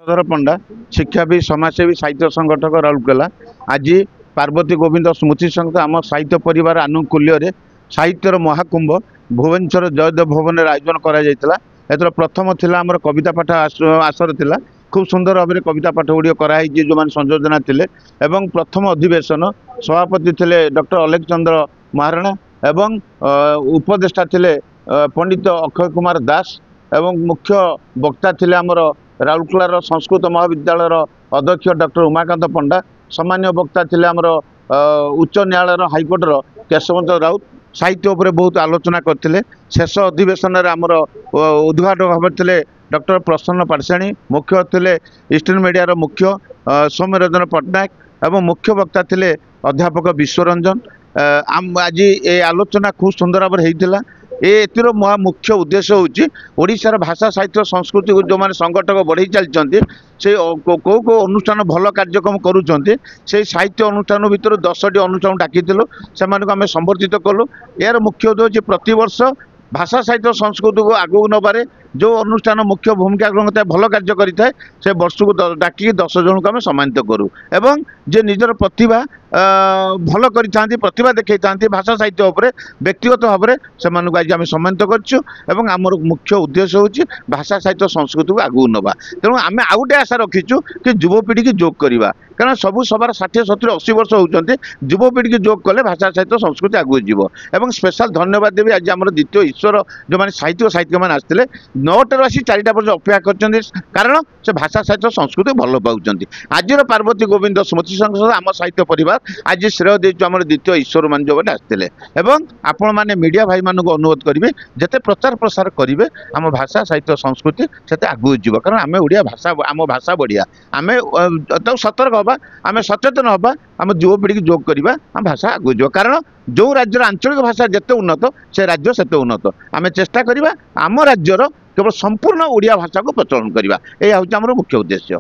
धर पंडा शिक्षाविद समाजसेवी साहित्य संगठक राउरकेला आज पार्वती गोविंद स्मृति संघ आम साहित्य परिवार आनुकूल्य साहित्यर महाकुंभ भुवनेश्वर जयदेव भवन आयोजन कर प्रथम थिला आमर कविता पाठ आसर थिला खूब सुंदर भाव में कविता पाठ गुड़ी कराई जो मैंने संयोजना थे एवं प्रथम अधिवेशन सभापति थे डॉक्टर अलेख चंद्र महाराणा एवं उपदेष्टा थे पंडित अक्षय कुमार दास एवं मुख्य वक्ता थे आमर राउरकेलार संस्कृत महाविद्यालय अध्यक्ष डॉक्टर उमाकांत पंडा सामान्य वक्ता थे आमर उच्च न्यायालय हाइकोर्टर केशवंत राउत साहित्य उपर बहुत आलोचना करते शेष अधिवेशन आमर उद्घाटक भाव थे डॉक्टर प्रसन्न पाठशाणी मुख्य थे ईस्टर्न मीडिया मुख्य सौम्यरंजन पट्टनायक एवं मुख्य वक्ता थे अध्यापक विश्वरंजन आज ये आलोचना खूब सुंदर भाव होता एतिर मुख्य उद्देश्य होची ओडिशार भाषा साहित्य संस्कृति को जो मैंने संगठक बढ़ई चलती से कौ कौ अनुष्ठान भल कार्यक्रम करुँचे से साहित्य अनुष्ठान भितर 10टी अनुष्ठान डाकी से आम संबर्धित कलु यार मुख्य उद्देश्य प्रतिवर्ष भाषा साहित्य संस्कृति को आगू नबारे जो अनुष्ठान मुख्य भूमिका ग्रहण करता है भल कार्य करें से वर्ष को डाक 10 जन को आम सम्मानित करूँ एवं जे निजर प्रतिभा भल कर प्रतिभा देखा था भाषा साहित्य उपर व्यक्तिगत भाव में से आज आम सम्मानित करूँ आमर मुख्य उद्देश्य होची भाषा साहित्य संस्कृति को आगू नवा तेणु आम आउ गोटे आशा रखीचु कि युवपीढ़ी की जोग करवा कारण सबू सबार 60 70 80 वर्ष होती युवपीढ़ी की जोग कले भाषा साहित्य संस्कृति आगू जीव एवं स्पेशल धन्यवाद देवी आज आम द्वितीय ईश्वर जो मैंने साहित्य मैंने आसते 9टार आसी 4टा पर्यटन अपेक्षा कर कारण से भाषा साहित्य संस्कृति भल पाँच आज पार्वती गोविंद स्मृति संघ आम साहित्य परिवार आज श्रेय देचु आम द्वितीय ईश्वर मान जो आसते आपण मैंने मीडिया भाई मान अनुरोध करेंगे जिते प्रचार प्रसार करेंगे आम भाषा साहित्य संस्कृति से आगू जीव कारण आम ओडिया भाषा आम भाषा बढ़िया आम सतर्क हवा आम सचेतन हवा आम युवपीढ़ी की जोग करवा आम भाषा आगू जीव कारण जो राज्यर आंचलिक भाषा जिते उन्नत से राज्य सेते उन्नत आम चेष्टा करवा आम राज्यर केवल संपूर्ण ओडिया भाषा को प्रचलन करवा यह हूँ आम मुख्य उद्देश्य।